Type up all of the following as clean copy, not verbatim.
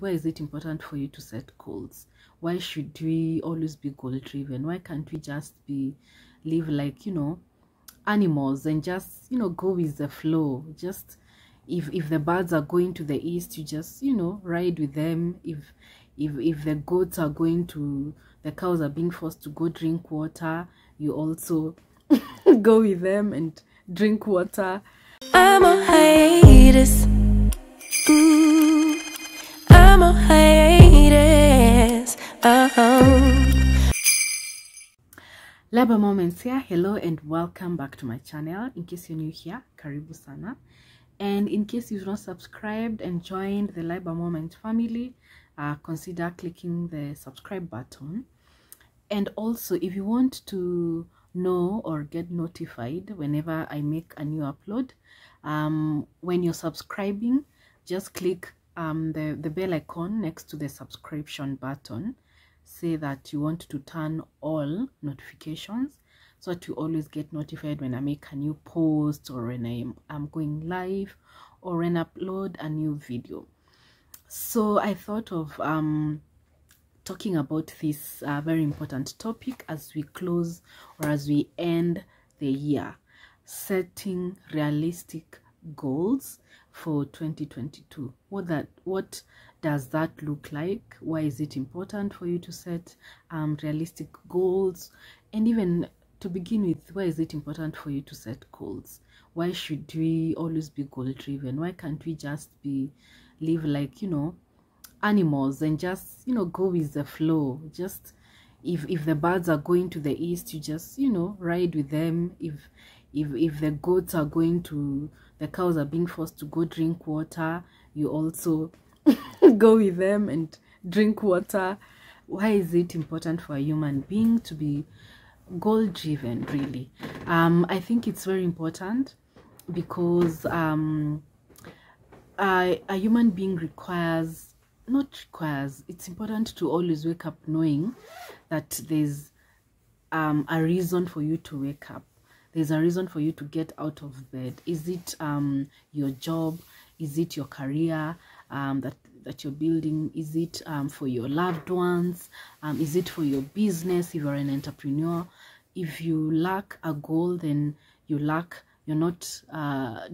why is it important for you to set goals? Why should we always be goal driven? Why can't we just live like, animals and just, go with the flow? Just if the birds are going to the east, you just, ride with them. If the goats are going to, the cows are being forced to go drink water, you also go with them and drink water. I'm a hiatus. Ooh, I'm a hiatus. Labor Moments here. Hello and welcome back to my channel. In case you're new here, karibu sana. And in case you've not subscribed and joined the Labor Moment family, consider clicking the subscribe button. And also, if you want to know or get notified whenever I make a new upload, when you're subscribing, just click the bell icon next to the subscription button. Say that you want to turn all notifications so that you always get notified when I make a new post or when I'm going live or when I upload a new video. So I thought of talking about this very important topic as we close or as we end the year: setting realistic goals for 2022. What does that look like? Why is it important for you to set realistic goals? And even to begin with, why is it important for you to set goals? Why should we always be goal driven? Why can't we just live like, animals and just, go with the flow? Just if the birds are going to the east, you just, ride with them. If the goats are going to, the cows are being forced to go drink water, you also go with them and drink water. Why is it important for a human being to be goal driven? Really, I think it's very important because a human being it's important to always wake up knowing that there's a reason for you to wake up. There's a reason for you to get out of bed. Is it your job? Is it your career that you're building? Is it for your loved ones? Is it for your business if you're an entrepreneur? If you lack a goal, then you're not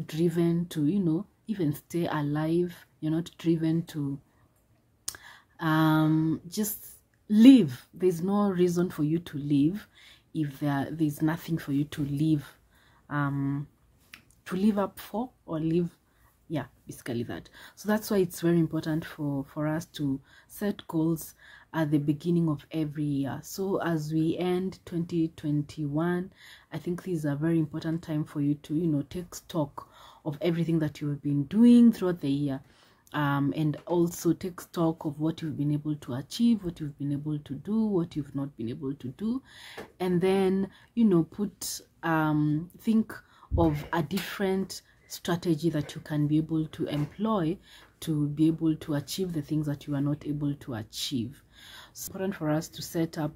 driven to, even stay alive. You're not driven to just live. There's no reason for you to live if there's nothing for you to live up for, or live, yeah, basically that. So that's why it's very important for us to set goals at the beginning of every year. So as we end 2021, I think this is a very important time for you to, take stock of everything that you've been doing throughout the year. And also take stock of what you've been able to achieve, what you've been able to do, what you've not been able to do, and then think of a different strategy that you can be able to employ to be able to achieve the things that you are not able to achieve. It's important for us to set up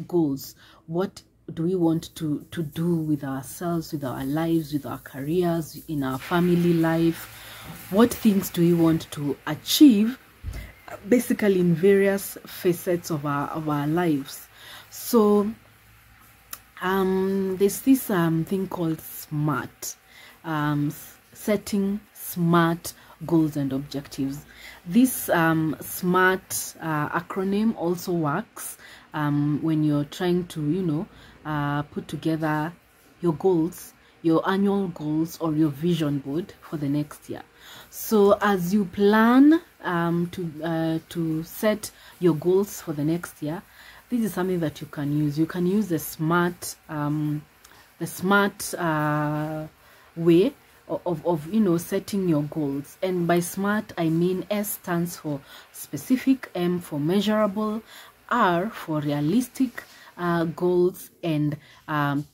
goals. What do we want to do with ourselves, with our lives, with our careers, in our family life? What things do we want to achieve, basically in various facets of our lives? So there's this thing called SMART, setting smart goals and objectives. This SMART acronym also works when you're trying to put together your goals, your annual goals, or your vision board for the next year. So as you plan to set your goals for the next year, this is something that you can use. You can use the SMART way of setting your goals. And by SMART, I mean S stands for specific, M for measurable, R for realistic goals, and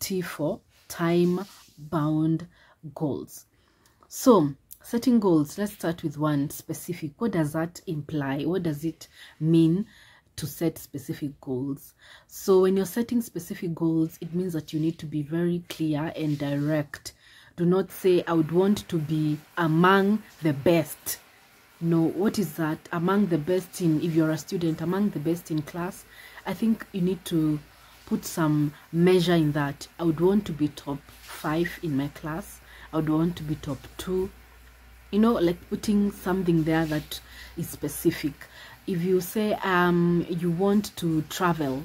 T for time-bound goals. So setting goals, let's start with one: specific. What does that imply? What does it mean to set specific goals? So when you're setting specific goals, it means that you need to be very clear and direct. Do not say, I would want to be among the best. No, what is that? Among the best in, if you're a student, among the best in class, I think you need to put some measure in that. I would want to be top 5 in my class. I would want to be top 2. You know, like putting something there that is specific. If you say you want to travel,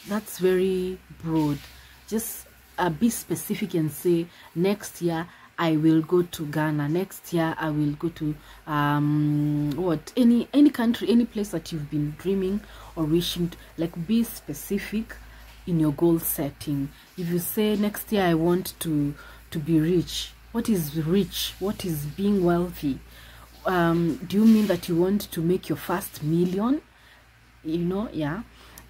that's very broad. Just be specific and say next year I will go to Ghana. Next year I will go to any country, any place that you've been dreaming or wishing to. Like, be specific in your goal setting. If you say next year I want to be rich, what is rich? What is being wealthy? Do you mean that you want to make your first million? You know, yeah.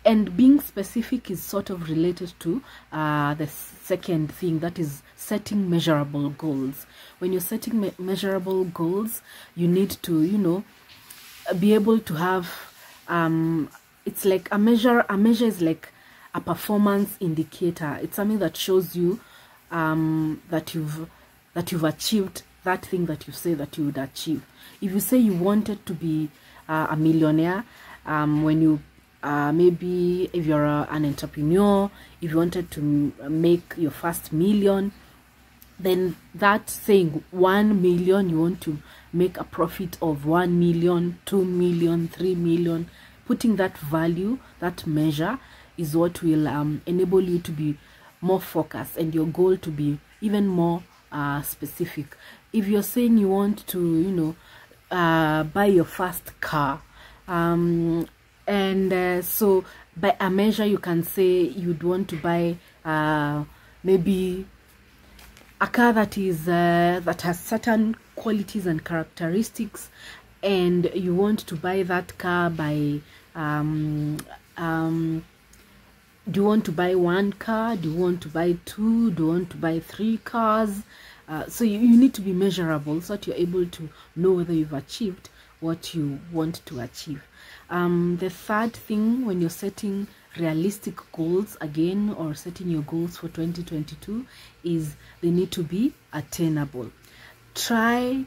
And being specific is sort of related to the second thing, that is setting measurable goals. When you're setting measurable goals, you need to, you know, be able to have it's like a measure is like a performance indicator. It's something that shows you that you've achieved that thing that you say that you would achieve. If you say you wanted to be a millionaire, when you maybe if you're an entrepreneur, if you wanted to make your first million, then that saying 1 million, you want to make a profit of 1 million, 2 million, 3 million, putting that value, that measure is what will enable you to be more focused and your goal to be even more specific. If you're saying you want to, you know, buy your first car, so by a measure you can say you'd want to buy maybe a car that is that has certain qualities and characteristics, and you want to buy that car by do you want to buy 1 car? Do you want to buy 2? Do you want to buy 3 cars? So you need to be measurable so that you're able to know whether you've achieved what you want to achieve. The third thing, when you're setting realistic goals again, or setting your goals for 2022, is they need to be attainable. Try,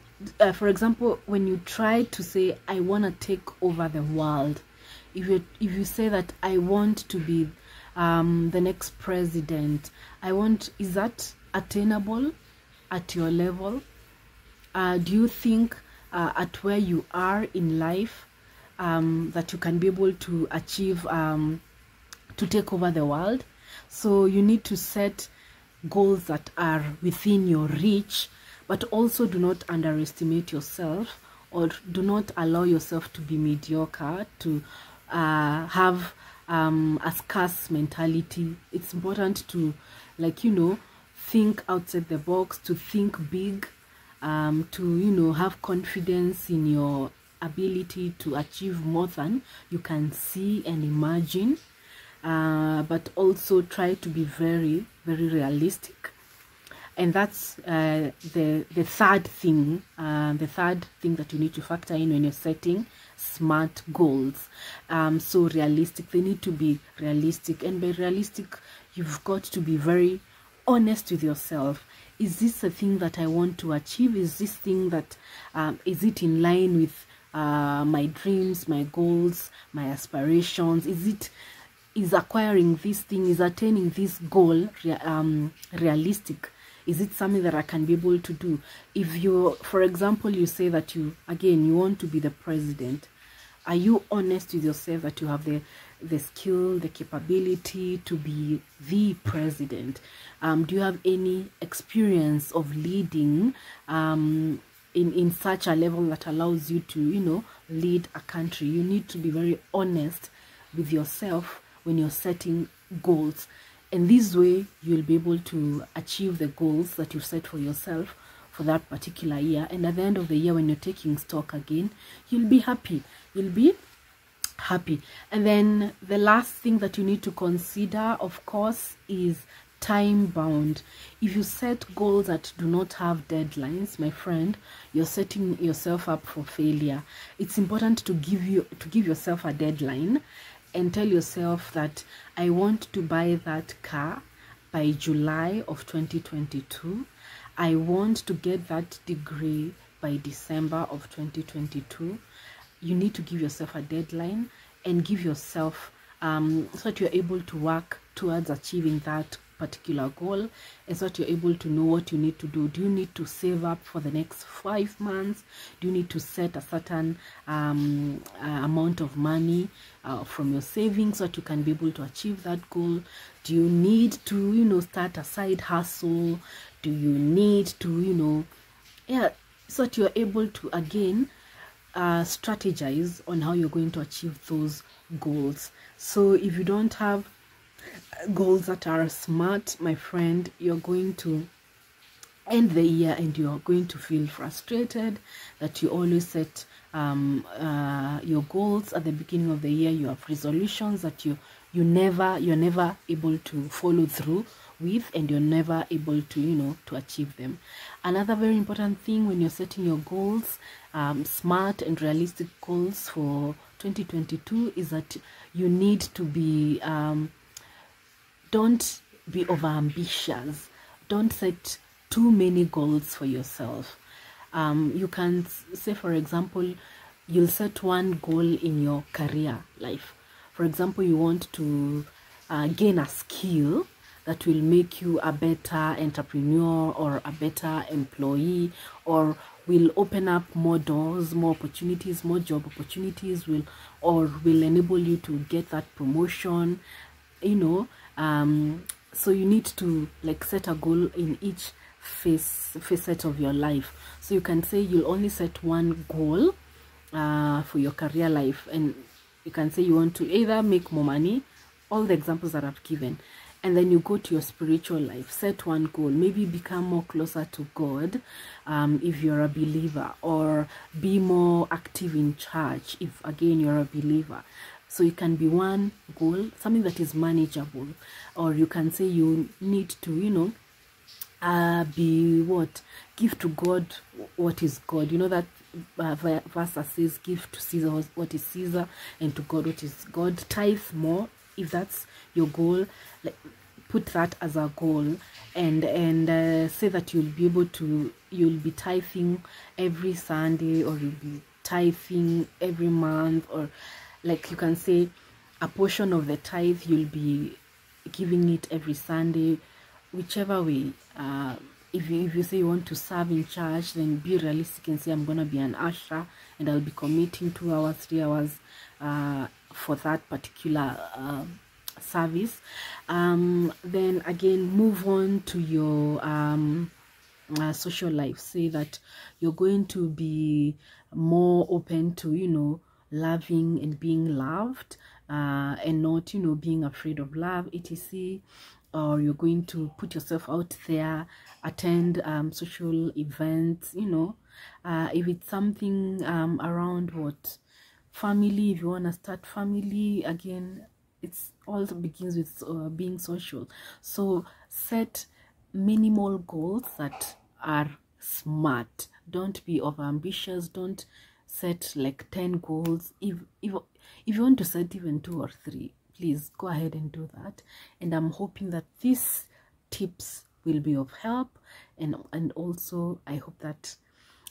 for example, when you try to say, I want to take over the world, if you say that I want to be the next president, is that attainable at your level? Do you think at where you are in life that you can be able to achieve to take over the world? So you need to set goals that are within your reach, but also do not underestimate yourself, or do not allow yourself to be mediocre, to have a scarce mentality. It's important to, like, you know, think outside the box, to think big, to, you know, have confidence in your ability to achieve more than you can see and imagine, but also try to be very, very realistic. And that's the third thing that you need to factor in when you're setting smart goals. So realistic, they need to be realistic, and by realistic, you've got to be very honest with yourself. Is this a thing that I want to achieve? Is this thing that is it in line with my dreams, my goals, my aspirations? Is acquiring this thing, is attaining this goal realistic? Is it something that I can be able to do? If you, for example, you say that you want to be the president, are you honest with yourself that you have the skill, the capability to be the president? Do you have any experience of leading in such a level that allows you to, you know, lead a country? You need to be very honest with yourself when you're setting goals. And this way, you'll be able to achieve the goals that you set for yourself for that particular year. And at the end of the year, when you're taking stock again, you'll be happy. You'll be happy. And then the last thing that you need to consider, of course, is time bound. If you set goals that do not have deadlines, my friend, you're setting yourself up for failure. It's important to give yourself a deadline and tell yourself that I want to buy that car by July of 2022. I want to get that degree by December of 2022. You need to give yourself a deadline and give yourself so that you're able to work towards achieving that particular goal, and so that you're able to know what you need to do. Do you need to save up for the next 5 months? Do you need to set a certain amount of money from your savings so that you can be able to achieve that goal? Do you need to start a side hustle? Do you need to so that you're able to again strategize on how you're going to achieve those goals? So if you don't have goals that are smart, my friend, you're going to end the year and you're going to feel frustrated that you always set your goals at the beginning of the year. You have resolutions that you're never able to follow through with, and you're never able to to achieve them. Another very important thing when you're setting your goals, smart and realistic goals for 2022, is that you need to be don't be over ambitious. Don't set too many goals for yourself. You can say, for example, you'll set one goal in your career life. For example, you want to gain a skill that will make you a better entrepreneur or a better employee, or will open up more doors, more opportunities, more job opportunities, will enable you to get that promotion, so you need to set a goal in each facet of your life. So you can say you'll only set one goal for your career life, and you can say you want to either make more money, all the examples that I've given, and then you go to your spiritual life, set one goal, maybe become more closer to God if you're a believer, or be more active in church if again you're a believer. So it can be one goal, something that is manageable. Or you can say you need to give to God what is God. You know that verse that says, give to Caesar what is Caesar, and to God what is God. Tithe more, if that's your goal. Put that as a goal, and say that you'll be tithing every Sunday, or you'll be tithing every month, or you can say a portion of the tithe you'll be giving it every Sunday, whichever way. If you say you want to serve in church, then be realistic and say, I'm gonna be an usher and I'll be committing 2 hours, 3 hours for that particular service. Then again, move on to your social life. Say that you're going to be more open to loving and being loved, and not being afraid of love, etc. Or you're going to put yourself out there, attend social events, if it's something around family. If you want to start family again, it's all begins with being social. So set minimal goals that are smart. Don't be over ambitious. Don't set 10 goals. If you want to set even 2 or 3, please go ahead and do that. And I'm hoping that these tips will be of help, and also I hope that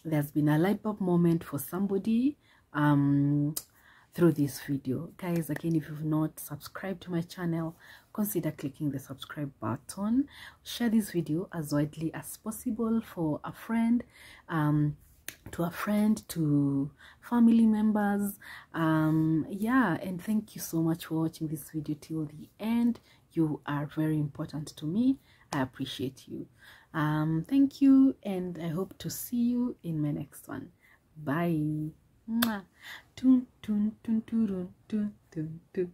there's been a light bulb moment for somebody through this video. Guys, again, if you've not subscribed to my channel, consider clicking the subscribe button. Share this video as widely as possible for a friend, to family members. Yeah, and thank you so much for watching this video till the end. You are very important to me. I appreciate you. Thank you, and I hope to see you in my next one. Bye. Mwah. Tun, tun, tun, turun, tun, tun, tun.